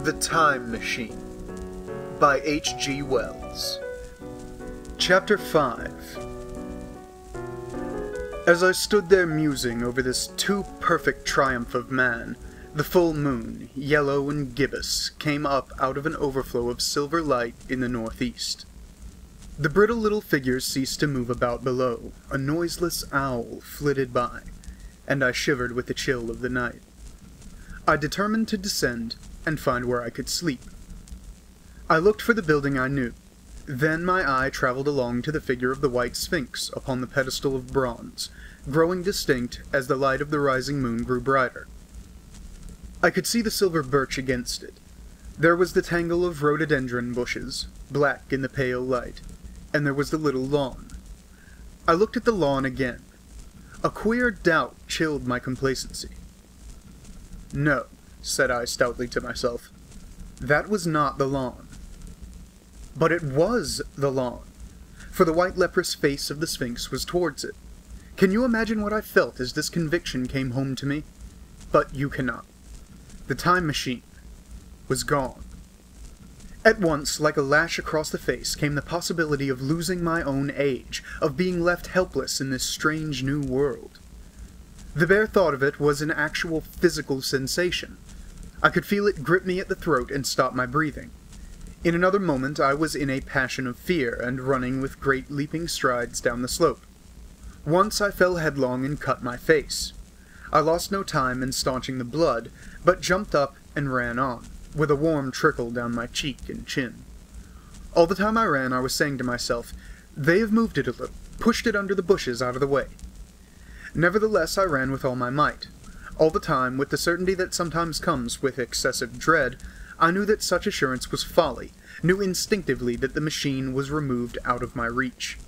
The Time Machine by H.G. Wells. Chapter 5. As I stood there musing over this too perfect triumph of man, the full moon, yellow and gibbous, came up out of an overflow of silver light in the northeast. The brittle little figures ceased to move about below, a noiseless owl flitted by, and I shivered with the chill of the night. I determined to descend and find where I could sleep. I looked for the building I knew. Then my eye traveled along to the figure of the white sphinx upon the pedestal of bronze, growing distinct as the light of the rising moon grew brighter. I could see the silver birch against it. There was the tangle of rhododendron bushes, black in the pale light, and there was the little lawn. I looked at the lawn again. A queer doubt chilled my complacency. No, said I stoutly to myself. That was not the lawn. But it was the lawn, for the white leprous face of the Sphinx was towards it. Can you imagine what I felt as this conviction came home to me? But you cannot. The time machine was gone. At once, like a lash across the face, came the possibility of losing my own age, of being left helpless in this strange new world. The bare thought of it was an actual physical sensation. I could feel it grip me at the throat and stop my breathing. In another moment I was in a passion of fear and running with great leaping strides down the slope. Once I fell headlong and cut my face. I lost no time in staunching the blood, but jumped up and ran on, with a warm trickle down my cheek and chin. All the time I ran I was saying to myself, "They have moved it a little, pushed it under the bushes out of the way." Nevertheless I ran with all my might. All the time, with the certainty that sometimes comes with excessive dread, I knew that such assurance was folly, knew instinctively that the machine was removed out of my reach.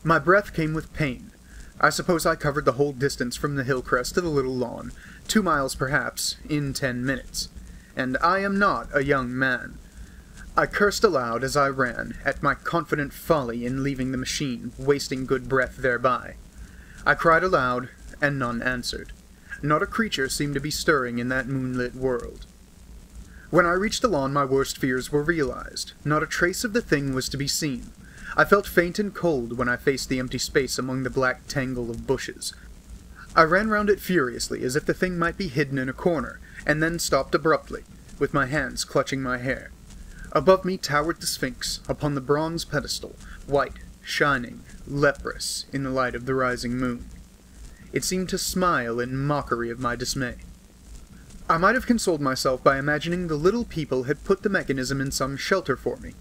My breath came with pain. I suppose I covered the whole distance from the hill crest to the little lawn, 2 miles perhaps, in 10 minutes. And I am not a young man. I cursed aloud as I ran, at my confident folly in leaving the machine, wasting good breath thereby. I cried aloud, and none answered. Not a creature seemed to be stirring in that moonlit world. When I reached the lawn my worst fears were realized. Not a trace of the thing was to be seen. I felt faint and cold when I faced the empty space among the black tangle of bushes. I ran round it furiously, as if the thing might be hidden in a corner, and then stopped abruptly, with my hands clutching my hair. Above me towered the Sphinx, upon the bronze pedestal, white, shining, leprous, in the light of the rising moon. It seemed to smile in mockery of my dismay. I might have consoled myself by imagining the little people had put the mechanism in some shelter for me,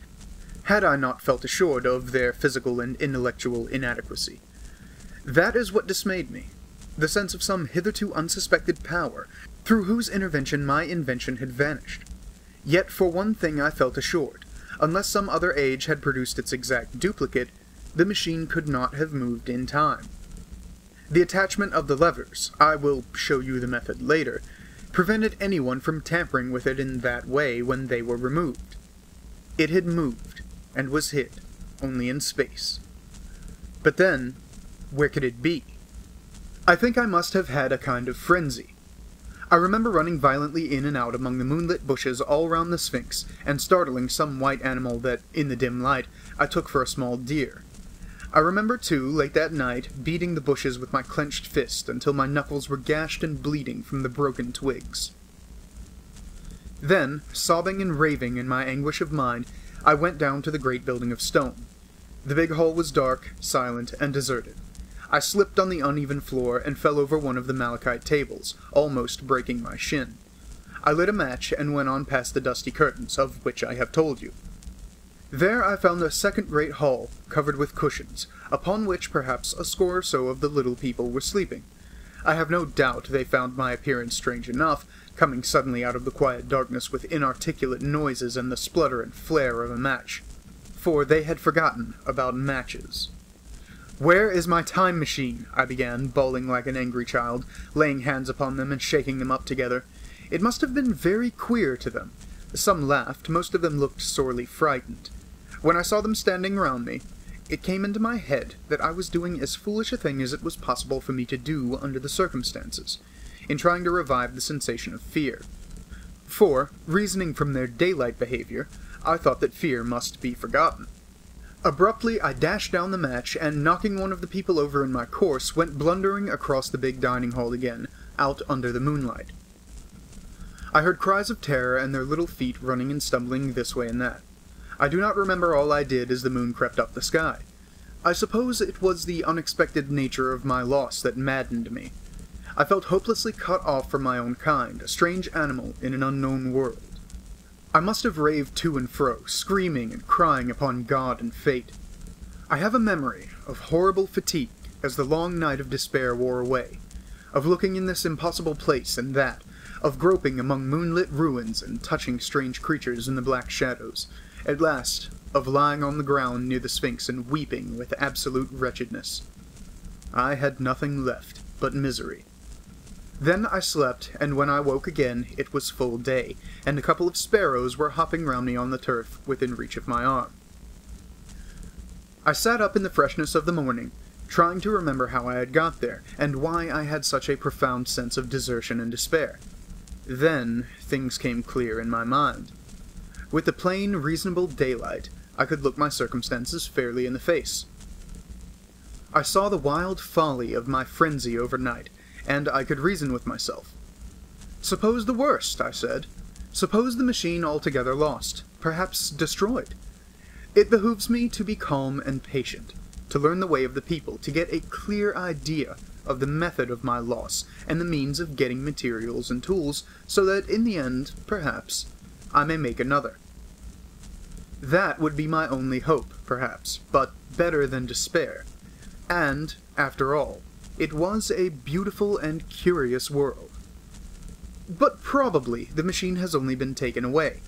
had I not felt assured of their physical and intellectual inadequacy. That is what dismayed me, the sense of some hitherto unsuspected power, through whose intervention my invention had vanished. Yet for one thing I felt assured. Unless some other age had produced its exact duplicate, the machine could not have moved in time. The attachment of the levers, I will show you the method later, prevented anyone from tampering with it in that way when they were removed. It had moved, and was hid, only in space. But then, where could it be? I think I must have had a kind of frenzy. I remember running violently in and out among the moonlit bushes all round the Sphinx, and startling some white animal that, in the dim light, I took for a small deer. I remember, too, late that night, beating the bushes with my clenched fist until my knuckles were gashed and bleeding from the broken twigs. Then, sobbing and raving in my anguish of mind, I went down to the great building of stone. The big hall was dark, silent, and deserted. I slipped on the uneven floor and fell over one of the malachite tables, almost breaking my shin. I lit a match and went on past the dusty curtains, of which I have told you. There I found a second great hall, covered with cushions, upon which perhaps a score or so of the little people were sleeping. I have no doubt they found my appearance strange enough, coming suddenly out of the quiet darkness with inarticulate noises and the splutter and flare of a match. For they had forgotten about matches. "Where is my time machine?" I began, bawling like an angry child, laying hands upon them and shaking them up together. It must have been very queer to them. Some laughed, most of them looked sorely frightened. When I saw them standing round me, it came into my head that I was doing as foolish a thing as it was possible for me to do under the circumstances, in trying to revive the sensation of fear. For, reasoning from their daylight behavior, I thought that fear must be forgotten. Abruptly, I dashed down the match, and knocking one of the people over in my course, went blundering across the big dining hall again, out under the moonlight. I heard cries of terror and their little feet running and stumbling this way and that. I do not remember all I did as the moon crept up the sky. I suppose it was the unexpected nature of my loss that maddened me. I felt hopelessly cut off from my own kind, a strange animal in an unknown world. I must have raved to and fro, screaming and crying upon God and fate. I have a memory of horrible fatigue as the long night of despair wore away, of looking in this impossible place and that, of groping among moonlit ruins and touching strange creatures in the black shadows, at last, of lying on the ground near the Sphinx and weeping with absolute wretchedness. I had nothing left but misery. Then I slept, and when I woke again, it was full day, and a couple of sparrows were hopping round me on the turf within reach of my arm. I sat up in the freshness of the morning, trying to remember how I had got there, and why I had such a profound sense of desertion and despair. Then things came clear in my mind. With the plain, reasonable daylight, I could look my circumstances fairly in the face. I saw the wild folly of my frenzy overnight, and I could reason with myself. Suppose the worst, I said. Suppose the machine altogether lost, perhaps destroyed. It behooves me to be calm and patient, to learn the way of the people, to get a clear idea of the method of my loss, and the means of getting materials and tools, so that in the end, perhaps, I may make another. That would be my only hope, perhaps, but better than despair. And, after all, it was a beautiful and curious world. But probably the machine has only been taken away.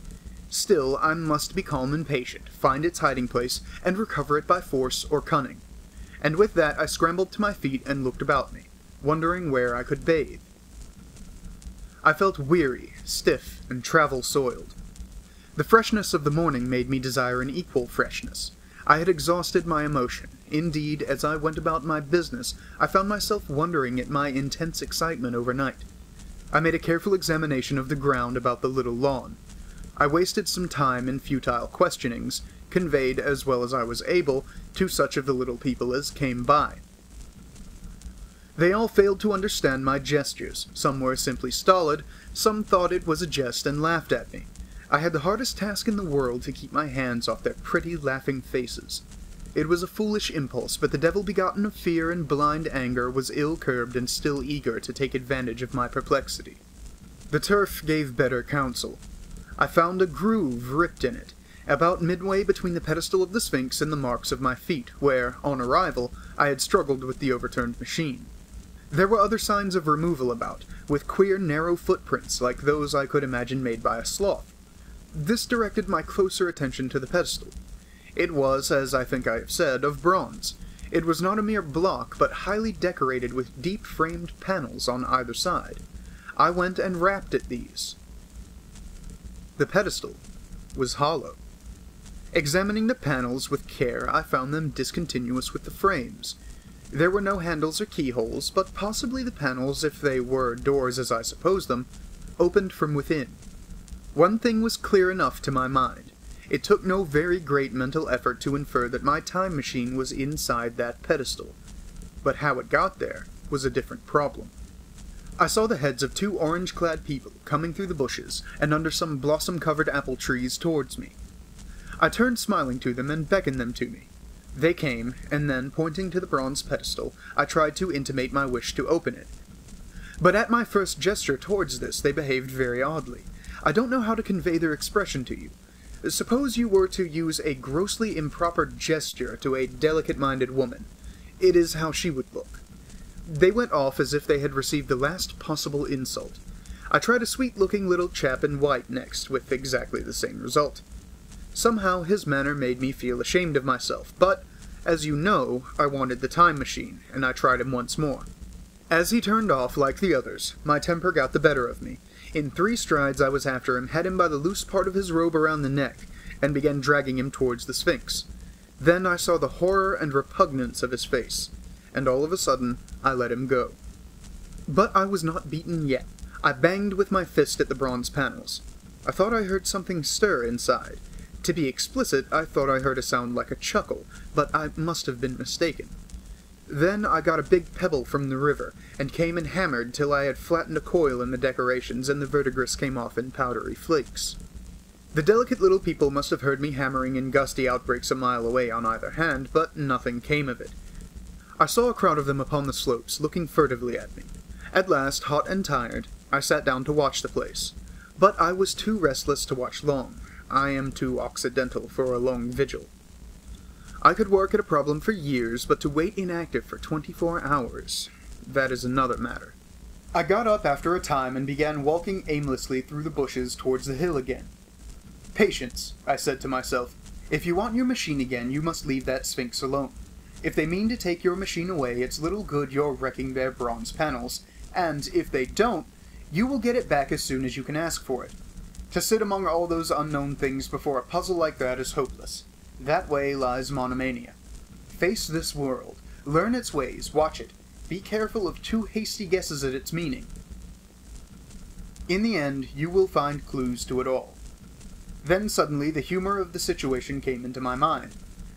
Still, I must be calm and patient, find its hiding place, and recover it by force or cunning. And with that I scrambled to my feet and looked about me, wondering where I could bathe. I felt weary, stiff, and travel-soiled. The freshness of the morning made me desire an equal freshness. I had exhausted my emotion. Indeed, as I went about my business, I found myself wondering at my intense excitement overnight. I made a careful examination of the ground about the little lawn. I wasted some time in futile questionings, conveyed as well as I was able to such of the little people as came by. They all failed to understand my gestures. Some were simply stolid, some thought it was a jest and laughed at me. I had the hardest task in the world to keep my hands off their pretty, laughing faces. It was a foolish impulse, but the devil begotten of fear and blind anger was ill-curbed and still eager to take advantage of my perplexity. The turf gave better counsel. I found a groove ripped in it, about midway between the pedestal of the Sphinx and the marks of my feet, where, on arrival, I had struggled with the overturned machine. There were other signs of removal about, with queer narrow footprints like those I could imagine made by a sloth. This directed my closer attention to the pedestal. It was, as I think I have said, of bronze. It was not a mere block, but highly decorated with deep-framed panels on either side. I went and rapped at these. The pedestal was hollow. Examining the panels with care, I found them discontinuous with the frames. There were no handles or keyholes, but possibly the panels, if they were doors as I supposed them, opened from within. One thing was clear enough to my mind. It took no very great mental effort to infer that my time machine was inside that pedestal. But how it got there was a different problem. I saw the heads of two orange-clad people coming through the bushes and under some blossom-covered apple trees towards me. I turned smiling to them and beckoned them to me. They came, and then, pointing to the bronze pedestal, I tried to intimate my wish to open it. But at my first gesture towards this, they behaved very oddly. I don't know how to convey their expression to you. Suppose you were to use a grossly improper gesture to a delicate-minded woman. It is how she would look. They went off as if they had received the last possible insult. I tried a sweet-looking little chap in white next, with exactly the same result. Somehow his manner made me feel ashamed of myself, but, as you know, I wanted the time machine, and I tried him once more. As he turned off like the others, my temper got the better of me. In 3 strides I was after him, had him by the loose part of his robe around the neck, and began dragging him towards the Sphinx. Then I saw the horror and repugnance of his face, and all of a sudden I let him go. But I was not beaten yet. I banged with my fist at the bronze panels. I thought I heard something stir inside. To be explicit, I thought I heard a sound like a chuckle, but I must have been mistaken. Then I got a big pebble from the river, and came and hammered till I had flattened a coil in the decorations and the verdigris came off in powdery flakes. The delicate little people must have heard me hammering in gusty outbreaks a mile away on either hand, but nothing came of it. I saw a crowd of them upon the slopes, looking furtively at me. At last, hot and tired, I sat down to watch the place. But I was too restless to watch long. I am too occidental for a long vigil. I could work at a problem for years, but to wait inactive for 24 hours, that is another matter. I got up after a time and began walking aimlessly through the bushes towards the hill again. Patience, I said to myself. If you want your machine again, you must leave that Sphinx alone. If they mean to take your machine away, it's little good you're wrecking their bronze panels, and if they don't, you will get it back as soon as you can ask for it. To sit among all those unknown things before a puzzle like that is hopeless. That way lies monomania. Face this world, learn its ways, watch it. Be careful of too hasty guesses at its meaning. In the end, you will find clues to it all. Then suddenly the humor of the situation came into my mind.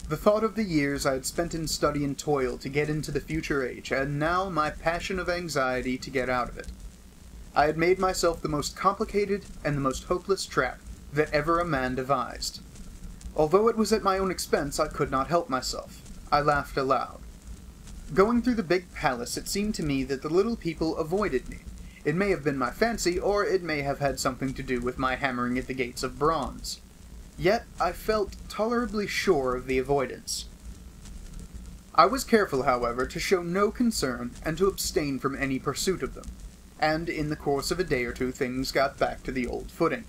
The thought of the years I had spent in study and toil to get into the future age, and now my passion of anxiety to get out of it. I had made myself the most complicated and the most hopeless trap that ever a man devised. Although it was at my own expense, I could not help myself. I laughed aloud. Going through the big palace, it seemed to me that the little people avoided me. It may have been my fancy, or it may have had something to do with my hammering at the gates of bronze. Yet I felt tolerably sure of the avoidance. I was careful, however, to show no concern and to abstain from any pursuit of them, and in the course of a day or two things got back to the old footing.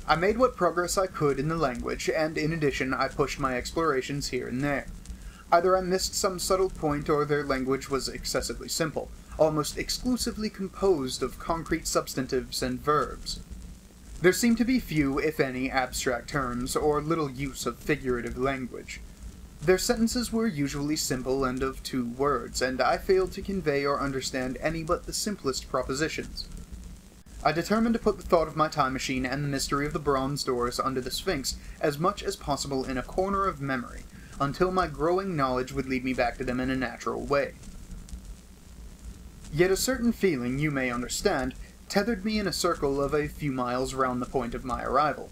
I made what progress I could in the language, and in addition I pushed my explorations here and there. Either I missed some subtle point or their language was excessively simple, almost exclusively composed of concrete substantives and verbs. There seemed to be few, if any, abstract terms, or little use of figurative language. Their sentences were usually simple and of 2 words, and I failed to convey or understand any but the simplest propositions. I determined to put the thought of my time machine and the mystery of the bronze doors under the Sphinx as much as possible in a corner of memory, until my growing knowledge would lead me back to them in a natural way. Yet a certain feeling, you may understand, tethered me in a circle of a few miles round the point of my arrival.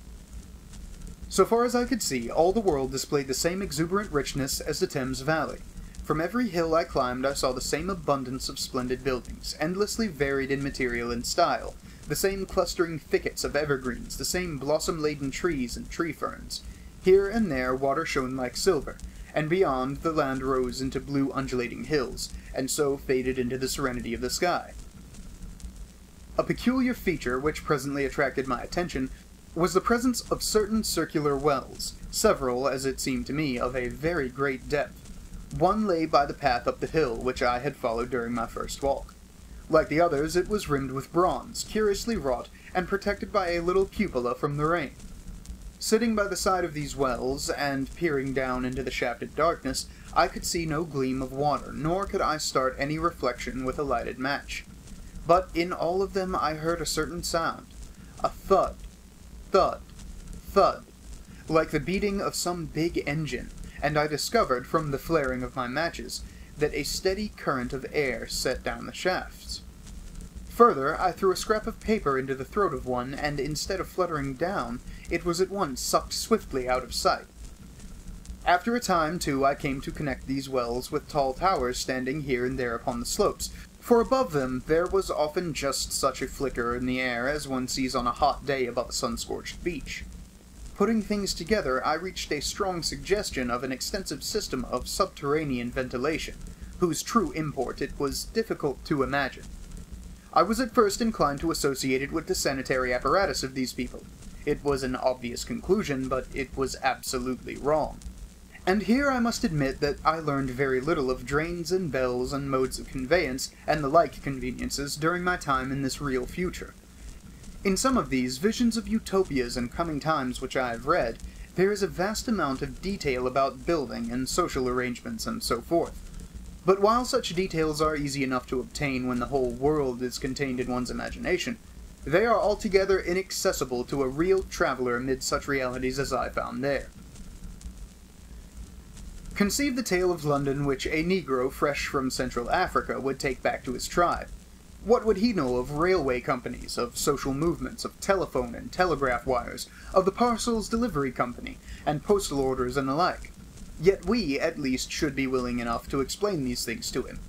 So far as I could see, all the world displayed the same exuberant richness as the Thames Valley. From every hill I climbed I saw the same abundance of splendid buildings, endlessly varied in material and style, the same clustering thickets of evergreens, the same blossom-laden trees and tree ferns. Here and there water shone like silver, and beyond the land rose into blue undulating hills, and so faded into the serenity of the sky. A peculiar feature which presently attracted my attention was the presence of certain circular wells, several, as it seemed to me, of a very great depth. One lay by the path up the hill, which I had followed during my first walk. Like the others, it was rimmed with bronze, curiously wrought, and protected by a little cupola from the rain. Sitting by the side of these wells, and peering down into the shafted darkness, I could see no gleam of water, nor could I start any reflection with a lighted match. But in all of them I heard a certain sound. A thud, thud, thud, like the beating of some big engine, and I discovered, from the flaring of my matches, that a steady current of air set down the shafts. Further, I threw a scrap of paper into the throat of one, and instead of fluttering down, it was at once sucked swiftly out of sight. After a time, too, I came to connect these wells with tall towers standing here and there upon the slopes, for above them there was often just such a flicker in the air as one sees on a hot day above a sun-scorched beach. Putting things together, I reached a strong suggestion of an extensive system of subterranean ventilation, whose true import it was difficult to imagine. I was at first inclined to associate it with the sanitary apparatus of these people. It was an obvious conclusion, but it was absolutely wrong. And here I must admit that I learned very little of drains and bells and modes of conveyance and the like conveniences during my time in this real future. In some of these visions of utopias and coming times which I have read, there is a vast amount of detail about building and social arrangements and so forth. But while such details are easy enough to obtain when the whole world is contained in one's imagination, They are altogether inaccessible to a real traveler amid such realities as I found there. Conceive the tale of London which a Negro fresh from Central Africa would take back to his tribe. What would he know of railway companies, of social movements, of telephone and telegraph wires, of the parcels delivery company, and postal orders and the like? Yet we, at least, should be willing enough to explain these things to him.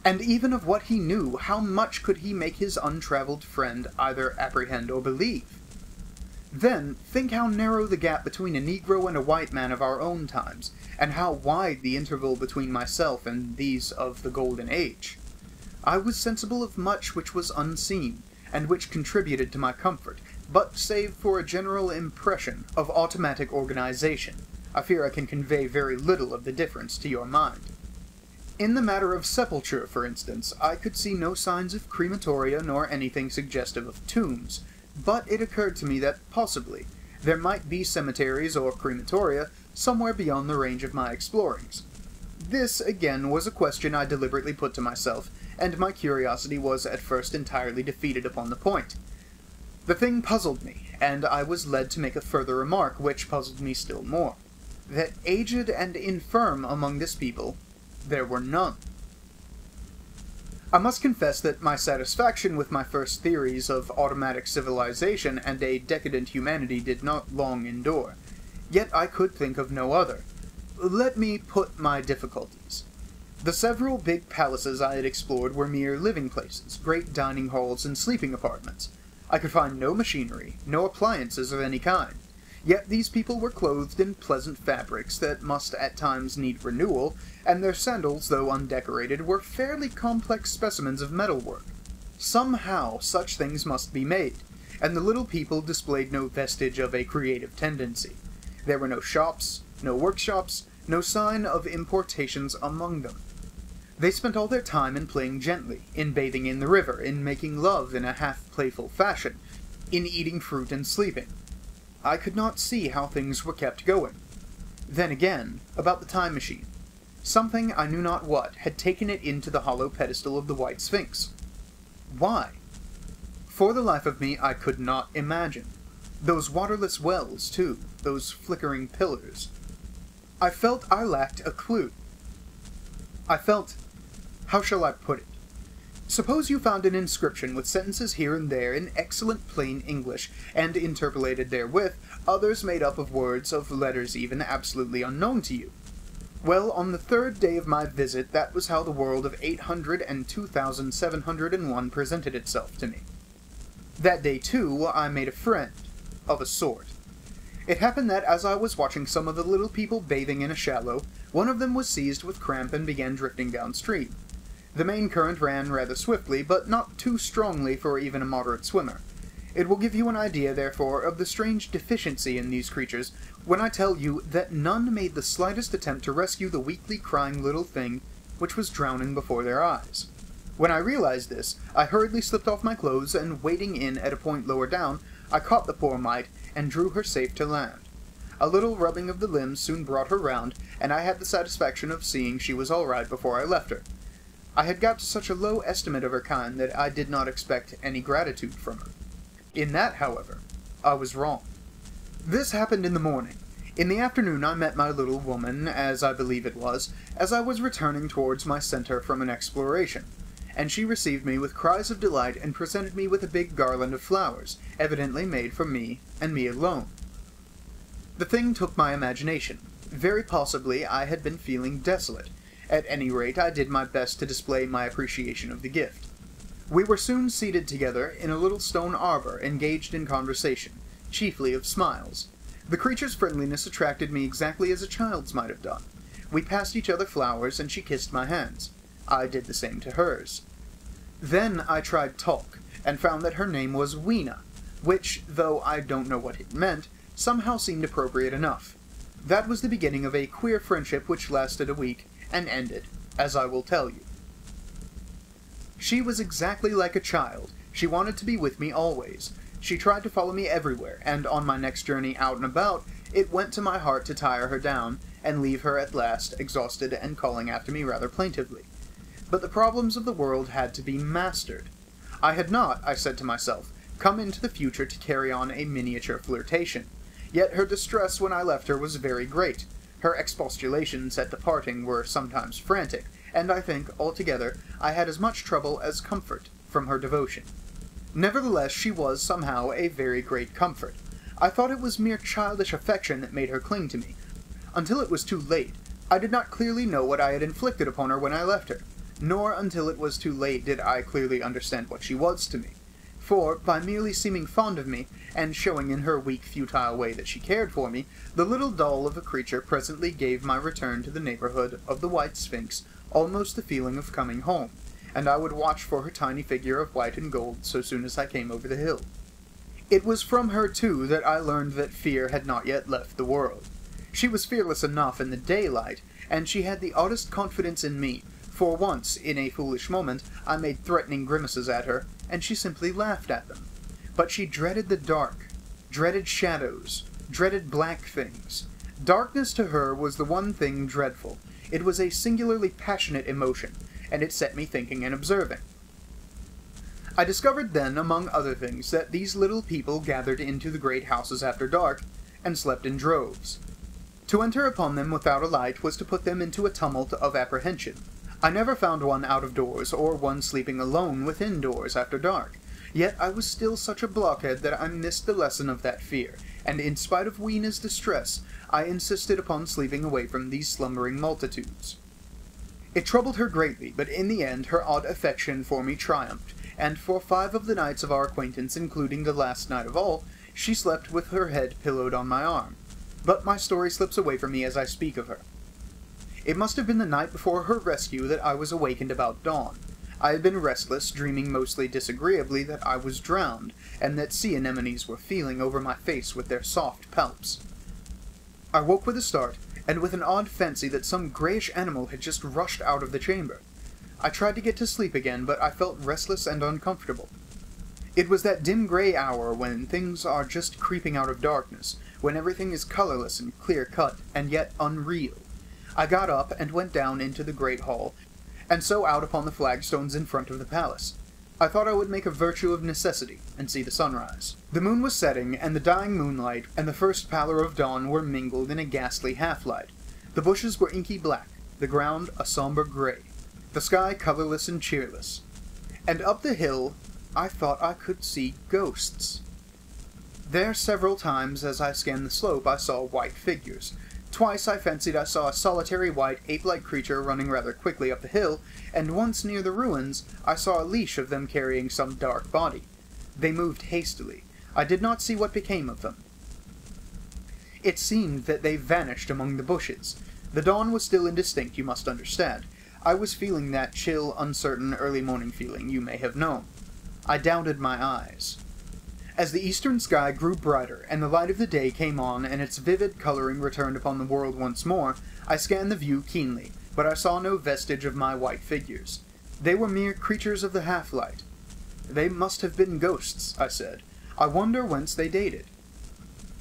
And even of what he knew, how much could he make his untraveled friend either apprehend or believe? Then, think how narrow the gap between a Negro and a white man of our own times, and how wide the interval between myself and these of the Golden Age. I was sensible of much which was unseen, and which contributed to my comfort, but save for a general impression of automatic organization, I fear I can convey very little of the difference to your mind. In the matter of sepulture, for instance, I could see no signs of crematoria nor anything suggestive of tombs, but it occurred to me that, possibly, there might be cemeteries or crematoria somewhere beyond the range of my explorings. This, again, was a question I deliberately put to myself, and my curiosity was at first entirely defeated upon the point. The thing puzzled me, and I was led to make a further remark which puzzled me still more. That aged and infirm among this people, there were none. I must confess that my satisfaction with my first theories of automatic civilization and a decadent humanity did not long endure. Yet I could think of no other. Let me put my difficulties. The several big palaces I had explored were mere living places, great dining halls and sleeping apartments. I could find no machinery, no appliances of any kind. Yet these people were clothed in pleasant fabrics that must at times need renewal, and their sandals, though undecorated, were fairly complex specimens of metalwork. Somehow such things must be made, and the little people displayed no vestige of a creative tendency. There were no shops, no workshops, no sign of importations among them. They spent all their time in playing gently, in bathing in the river, in making love in a half-playful fashion, in eating fruit and sleeping. I could not see how things were kept going. Then again, about the time machine. Something, I knew not what, had taken it into the hollow pedestal of the White Sphinx. Why? For the life of me, I could not imagine. Those waterless wells, too, those flickering pillars. I felt I lacked a clue. I felt... how shall I put it? Suppose you found an inscription with sentences here and there in excellent plain English, and interpolated therewith others made up of words, of letters even, absolutely unknown to you. Well, on the third day of my visit, that was how the world of 802,701 presented itself to me. That day, too, I made a friend, of a sort. It happened that as I was watching some of the little people bathing in a shallow, one of them was seized with cramp and began drifting downstream. The main current ran rather swiftly, but not too strongly for even a moderate swimmer. It will give you an idea, therefore, of the strange deficiency in these creatures when I tell you that none made the slightest attempt to rescue the weakly crying little thing which was drowning before their eyes. When I realized this, I hurriedly slipped off my clothes, and wading in at a point lower down, I caught the poor mite and drew her safe to land. A little rubbing of the limbs soon brought her round, and I had the satisfaction of seeing she was all right before I left her. I had got to such a low estimate of her kind that I did not expect any gratitude from her. In that, however, I was wrong. This happened in the morning. In the afternoon I met my little woman, as I believe it was, as I was returning towards my center from an exploration, and she received me with cries of delight and presented me with a big garland of flowers, evidently made for me, and me alone. The thing took my imagination. Very possibly I had been feeling desolate. At any rate, I did my best to display my appreciation of the gift. We were soon seated together in a little stone arbor, engaged in conversation, chiefly of smiles. The creature's friendliness attracted me exactly as a child's might have done. We passed each other flowers, and she kissed my hands. I did the same to hers. Then I tried talk, and found that her name was Weena, which, though I don't know what it meant, somehow seemed appropriate enough. That was the beginning of a queer friendship which lasted a week, and ended, as I will tell you. She was exactly like a child. She wanted to be with me always. She tried to follow me everywhere, and on my next journey out and about, it went to my heart to tire her down, and leave her at last, exhausted and calling after me rather plaintively. But the problems of the world had to be mastered. I had not, I said to myself, come into the future to carry on a miniature flirtation. Yet her distress when I left her was very great. Her expostulations at departing were sometimes frantic, and I think, altogether, I had as much trouble as comfort from her devotion. Nevertheless, she was, somehow, a very great comfort. I thought it was mere childish affection that made her cling to me. Until it was too late, I did not clearly know what I had inflicted upon her when I left her, nor until it was too late did I clearly understand what she was to me. For, by merely seeming fond of me, and showing in her weak, futile way that she cared for me, the little doll of a creature presently gave my return to the neighborhood of the White Sphinx almost the feeling of coming home, and I would watch for her tiny figure of white and gold so soon as I came over the hill. It was from her, too, that I learned that fear had not yet left the world. She was fearless enough in the daylight, and she had the oddest confidence in me, for once, in a foolish moment, I made threatening grimaces at her, and she simply laughed at them. But she dreaded the dark, dreaded shadows, dreaded black things. Darkness to her was the one thing dreadful. It was a singularly passionate emotion, and it set me thinking and observing. I discovered then, among other things, that these little people gathered into the great houses after dark, and slept in droves. To enter upon them without a light was to put them into a tumult of apprehension. I never found one out of doors, or one sleeping alone within doors after dark. Yet I was still such a blockhead that I missed the lesson of that fear, and in spite of Weena's distress, I insisted upon sleeping away from these slumbering multitudes. It troubled her greatly, but in the end her odd affection for me triumphed, and for 5 of the nights of our acquaintance, including the last night of all, she slept with her head pillowed on my arm. But my story slips away from me as I speak of her. It must have been the night before her rescue that I was awakened about dawn. I had been restless, dreaming mostly disagreeably that I was drowned, and that sea anemones were feeling over my face with their soft palps. I woke with a start, and with an odd fancy that some greyish animal had just rushed out of the chamber. I tried to get to sleep again, but I felt restless and uncomfortable. It was that dim grey hour when things are just creeping out of darkness, when everything is colourless and clear-cut, and yet unreal. I got up and went down into the great hall, and so out upon the flagstones in front of the palace. I thought I would make a virtue of necessity, and see the sunrise. The moon was setting, and the dying moonlight and the first pallor of dawn were mingled in a ghastly half-light. The bushes were inky black, the ground a sombre grey, the sky colourless and cheerless. And up the hill I thought I could see ghosts. There several times as I scanned the slope I saw white figures. Twice I fancied I saw a solitary white ape-like creature running rather quickly up the hill, and once near the ruins I saw a leash of them carrying some dark body. They moved hastily. I did not see what became of them. It seemed that they vanished among the bushes. The dawn was still indistinct, you must understand. I was feeling that chill, uncertain, early morning feeling you may have known. I doubted my eyes. As the eastern sky grew brighter, and the light of the day came on, and its vivid colouring returned upon the world once more, I scanned the view keenly, but I saw no vestige of my white figures. They were mere creatures of the half-light. They must have been ghosts, I said. I wonder whence they dated.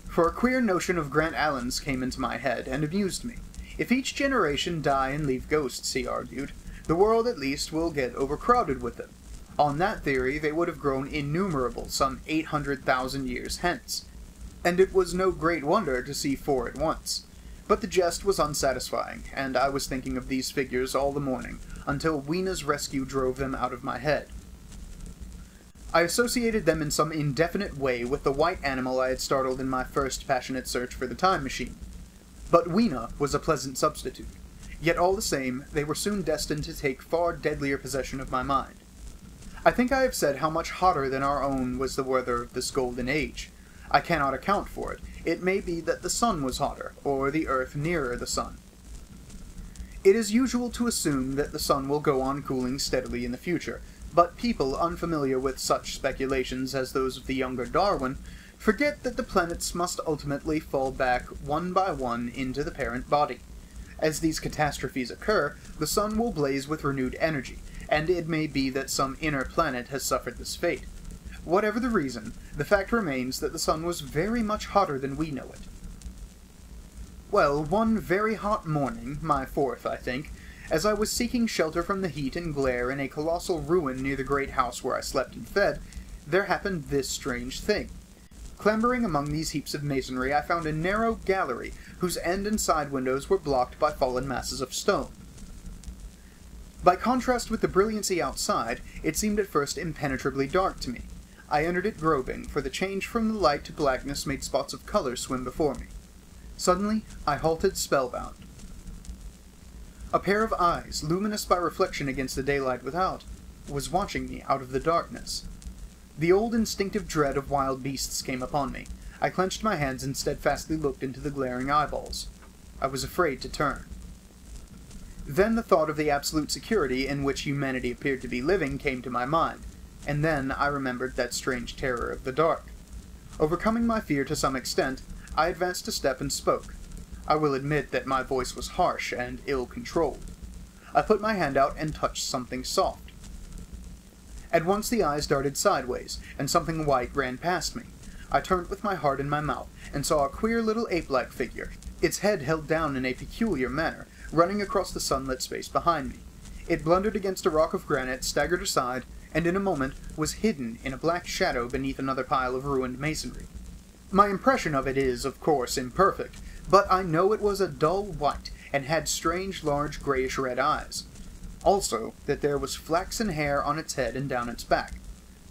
For a queer notion of Grant Allen's came into my head, and amused me. If each generation die and leave ghosts, he argued, the world at least will get overcrowded with them. On that theory, they would have grown innumerable some 800,000 years hence, and it was no great wonder to see 4 at once. But the jest was unsatisfying, and I was thinking of these figures all the morning, until Weena's rescue drove them out of my head. I associated them in some indefinite way with the white animal I had startled in my first passionate search for the time machine. But Weena was a pleasant substitute. Yet all the same, they were soon destined to take far deadlier possession of my mind. I think I have said how much hotter than our own was the weather of this golden age. I cannot account for it. It may be that the sun was hotter, or the earth nearer the sun. It is usual to assume that the sun will go on cooling steadily in the future, but people unfamiliar with such speculations as those of the younger Darwin forget that the planets must ultimately fall back one by one into the parent body. As these catastrophes occur, the sun will blaze with renewed energy, and it may be that some inner planet has suffered this fate. Whatever the reason, the fact remains that the sun was very much hotter than we know it. Well, one very hot morning, my 4th, I think, as I was seeking shelter from the heat and glare in a colossal ruin near the great house where I slept and fed, there happened this strange thing. Clambering among these heaps of masonry, I found a narrow gallery whose end and side windows were blocked by fallen masses of stone. By contrast with the brilliancy outside, it seemed at first impenetrably dark to me. I entered it groping, for the change from the light to blackness made spots of color swim before me. Suddenly, I halted spellbound. A pair of eyes, luminous by reflection against the daylight without, was watching me out of the darkness. The old instinctive dread of wild beasts came upon me. I clenched my hands and steadfastly looked into the glaring eyeballs. I was afraid to turn. Then the thought of the absolute security in which humanity appeared to be living came to my mind, and then I remembered that strange terror of the dark. Overcoming my fear to some extent, I advanced a step and spoke. I will admit that my voice was harsh and ill-controlled. I put my hand out and touched something soft. At once the eyes darted sideways, and something white ran past me. I turned with my heart in my mouth, and saw a queer little ape-like figure, its head held down in a peculiar manner, running across the sunlit space behind me. It blundered against a rock of granite, staggered aside, and in a moment was hidden in a black shadow beneath another pile of ruined masonry. My impression of it is, of course, imperfect, but I know it was a dull white, and had strange, large, grayish-red eyes. Also, that there was flaxen hair on its head and down its back.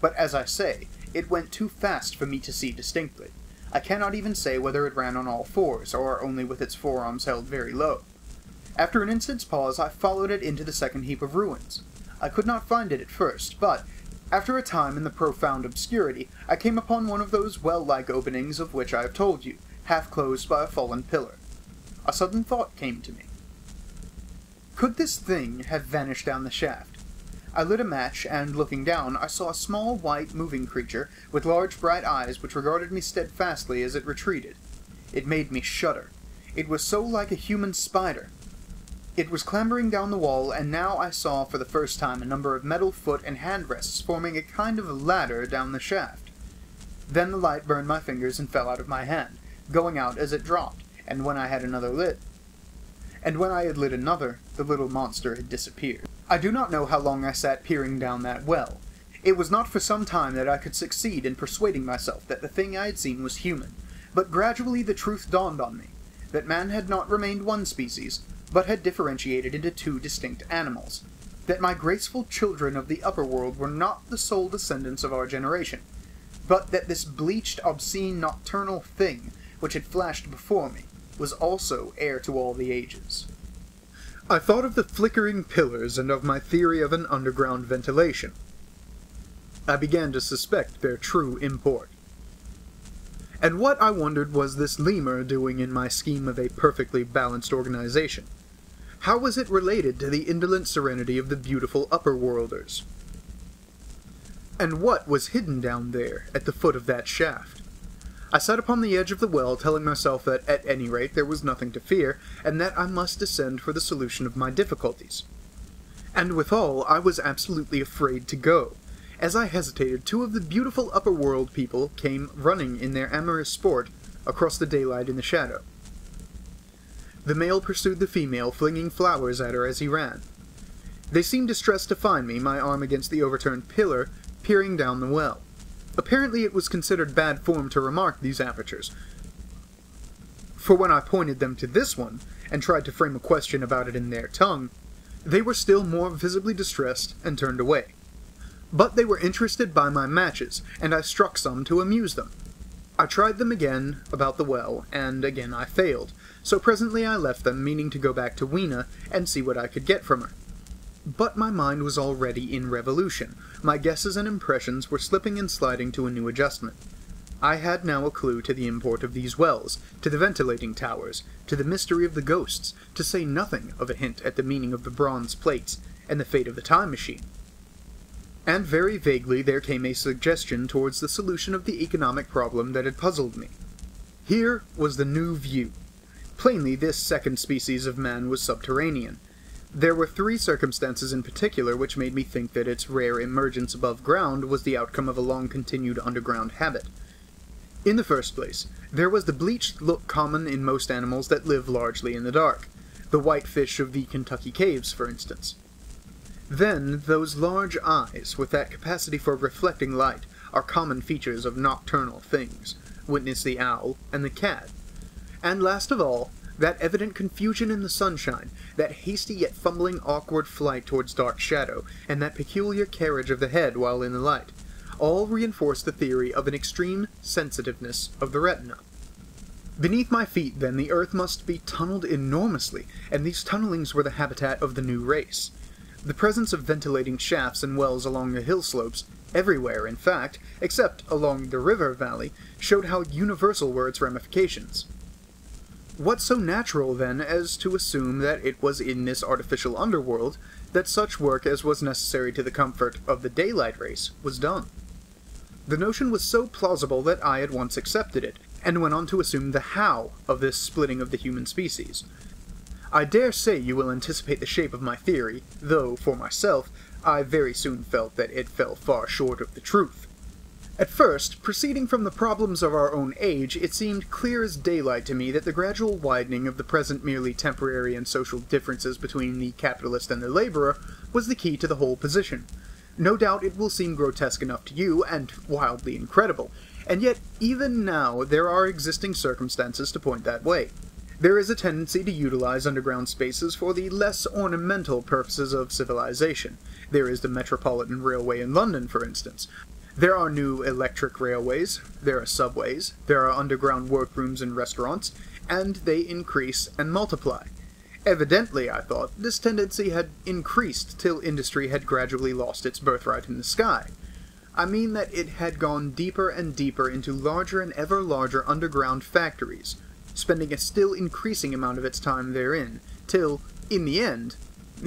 But as I say, it went too fast for me to see distinctly. I cannot even say whether it ran on all fours, or only with its forearms held very low. After an instant's pause, I followed it into the second heap of ruins. I could not find it at first, but, after a time in the profound obscurity, I came upon one of those well-like openings of which I have told you, half closed by a fallen pillar. A sudden thought came to me. Could this thing have vanished down the shaft? I lit a match, and looking down, I saw a small, white, moving creature, with large, bright eyes which regarded me steadfastly as it retreated. It made me shudder. It was so like a human spider. It was clambering down the wall, and now I saw for the first time a number of metal foot and hand rests forming a kind of ladder down the shaft. Then the light burned my fingers and fell out of my hand, going out as it dropped, and when I had lit another, the little monster had disappeared. I do not know how long I sat peering down that well. It was not for some time that I could succeed in persuading myself that the thing I had seen was human, but gradually the truth dawned on me, that man had not remained one species, but had differentiated into two distinct animals, that my graceful children of the upper world were not the sole descendants of our generation, but that this bleached, obscene, nocturnal thing, which had flashed before me, was also heir to all the ages. I thought of the flickering pillars and of my theory of an underground ventilation. I began to suspect their true import. And what, I wondered, was this lemur doing in my scheme of a perfectly balanced organization? How was it related to the indolent serenity of the beautiful upper-worlders? And what was hidden down there, at the foot of that shaft? I sat upon the edge of the well, telling myself that, at any rate, there was nothing to fear, and that I must descend for the solution of my difficulties. And withal, I was absolutely afraid to go. As I hesitated, two of the beautiful upper-world people came running in their amorous sport across the daylight in the shadow. The male pursued the female, flinging flowers at her as he ran. They seemed distressed to find me, my arm against the overturned pillar, peering down the well. Apparently it was considered bad form to remark these apertures, for when I pointed them to this one, and tried to frame a question about it in their tongue, they were still more visibly distressed and turned away. But they were interested by my matches, and I struck some to amuse them. I tried them again about the well, and again I failed, so presently I left them, meaning to go back to Weena and see what I could get from her. But my mind was already in revolution. My guesses and impressions were slipping and sliding to a new adjustment. I had now a clue to the import of these wells, to the ventilating towers, to the mystery of the ghosts, to say nothing of a hint at the meaning of the bronze plates, and the fate of the time machine. And very vaguely there came a suggestion towards the solution of the economic problem that had puzzled me. Here was the new view. Plainly, this second species of man was subterranean. There were three circumstances in particular which made me think that its rare emergence above ground was the outcome of a long-continued underground habit. In the first place, there was the bleached look common in most animals that live largely in the dark, the white fish of the Kentucky caves, for instance. Then, those large eyes, with that capacity for reflecting light, are common features of nocturnal things, witness the owl and the cat. And last of all, that evident confusion in the sunshine, that hasty yet fumbling awkward flight towards dark shadow, and that peculiar carriage of the head while in the light, all reinforce the theory of an extreme sensitiveness of the retina. Beneath my feet, then, the earth must be tunneled enormously, and these tunnelings were the habitat of the new race. The presence of ventilating shafts and wells along the hill slopes, everywhere in fact, except along the river valley, showed how universal were its ramifications. What so natural, then, as to assume that it was in this artificial underworld that such work as was necessary to the comfort of the daylight race was done? The notion was so plausible that I at once accepted it, and went on to assume the how of this splitting of the human species. I dare say you will anticipate the shape of my theory, though, for myself, I very soon felt that it fell far short of the truth. At first, proceeding from the problems of our own age, it seemed clear as daylight to me that the gradual widening of the present merely temporary and social differences between the capitalist and the laborer was the key to the whole position. No doubt it will seem grotesque enough to you, and wildly incredible, and yet even now there are existing circumstances to point that way. There is a tendency to utilize underground spaces for the less ornamental purposes of civilization. There is the Metropolitan Railway in London, for instance. There are new electric railways, there are subways, there are underground workrooms and restaurants, and they increase and multiply. Evidently, I thought, this tendency had increased till industry had gradually lost its birthright in the sky. I mean that it had gone deeper and deeper into larger and ever larger underground factories, spending a still increasing amount of its time therein, till, in the end,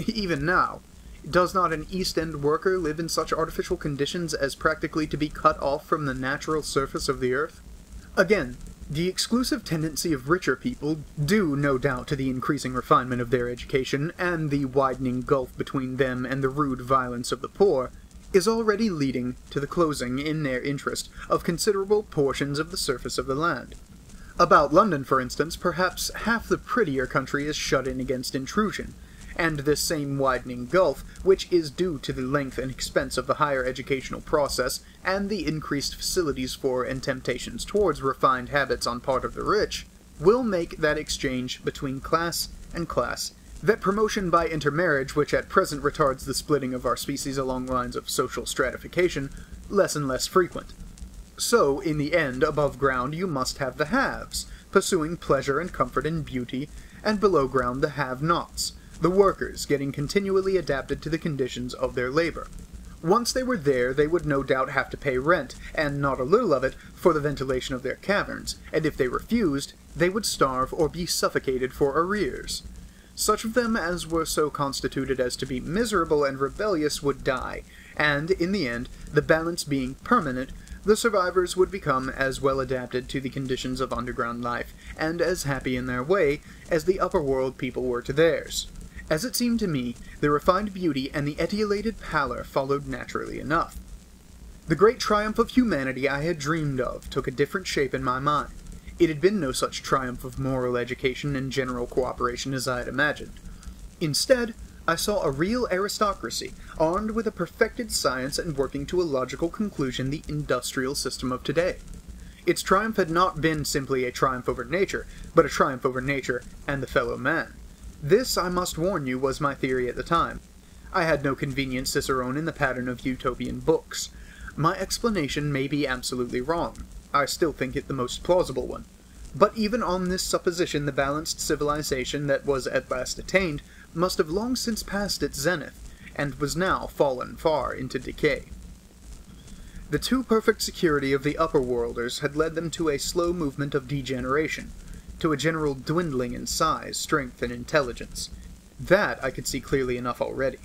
even now, does not an East End worker live in such artificial conditions as practically to be cut off from the natural surface of the earth? Again, the exclusive tendency of richer people, due no doubt to the increasing refinement of their education, and the widening gulf between them and the rude violence of the poor, is already leading to the closing, in their interest, of considerable portions of the surface of the land. About London, for instance, perhaps half the prettier country is shut in against intrusion, and this same widening gulf, which is due to the length and expense of the higher educational process, and the increased facilities for and temptations towards refined habits on part of the rich, will make that exchange between class and class, that promotion by intermarriage which at present retards the splitting of our species along lines of social stratification, less and less frequent. So, in the end, above ground you must have the haves, pursuing pleasure and comfort and beauty, and below ground the have-nots, the workers getting continually adapted to the conditions of their labor. Once they were there, they would no doubt have to pay rent, and not a little of it, for the ventilation of their caverns, and if they refused, they would starve or be suffocated for arrears. Such of them as were so constituted as to be miserable and rebellious would die, and, in the end, the balance being permanent, the survivors would become as well adapted to the conditions of underground life, and as happy in their way, as the upper world people were to theirs. As it seemed to me, the refined beauty and the etiolated pallor followed naturally enough. The great triumph of humanity I had dreamed of took a different shape in my mind. It had been no such triumph of moral education and general cooperation as I had imagined. Instead, I saw a real aristocracy, armed with a perfected science and working to a logical conclusion the industrial system of today. Its triumph had not been simply a triumph over nature, but a triumph over nature and the fellow man. This, I must warn you, was my theory at the time. I had no convenient cicerone in the pattern of utopian books. My explanation may be absolutely wrong. I still think it the most plausible one. But even on this supposition, the balanced civilization that was at last attained must have long since passed its zenith, and was now fallen far into decay. The too perfect security of the upper worlders had led them to a slow movement of degeneration, to a general dwindling in size, strength, and intelligence. That I could see clearly enough already.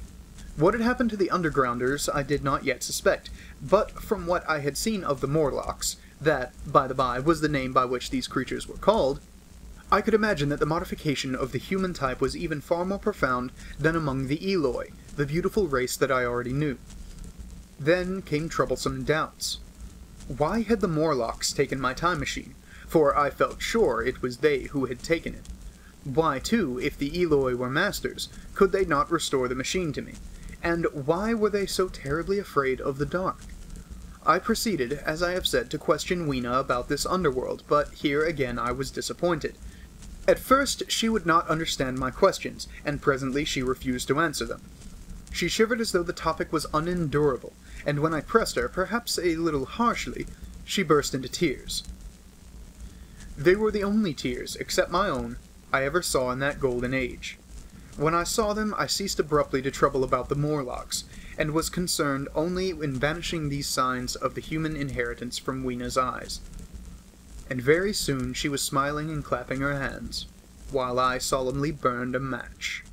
What had happened to the undergrounders I did not yet suspect, but from what I had seen of the Morlocks, that, by the by, was the name by which these creatures were called, I could imagine that the modification of the human type was even far more profound than among the Eloi, the beautiful race that I already knew. Then came troublesome doubts. Why had the Morlocks taken my time machine? For I felt sure it was they who had taken it. Why, too, if the Eloi were masters, could they not restore the machine to me? And why were they so terribly afraid of the dark? I proceeded, as I have said, to question Weena about this underworld, but here again I was disappointed. At first she would not understand my questions, and presently she refused to answer them. She shivered as though the topic was unendurable, and when I pressed her, perhaps a little harshly, she burst into tears. They were the only tears, except my own, I ever saw in that golden age. When I saw them, I ceased abruptly to trouble about the Morlocks, and was concerned only in banishing these signs of the human inheritance from Weena's eyes. And very soon she was smiling and clapping her hands, while I solemnly burned a match.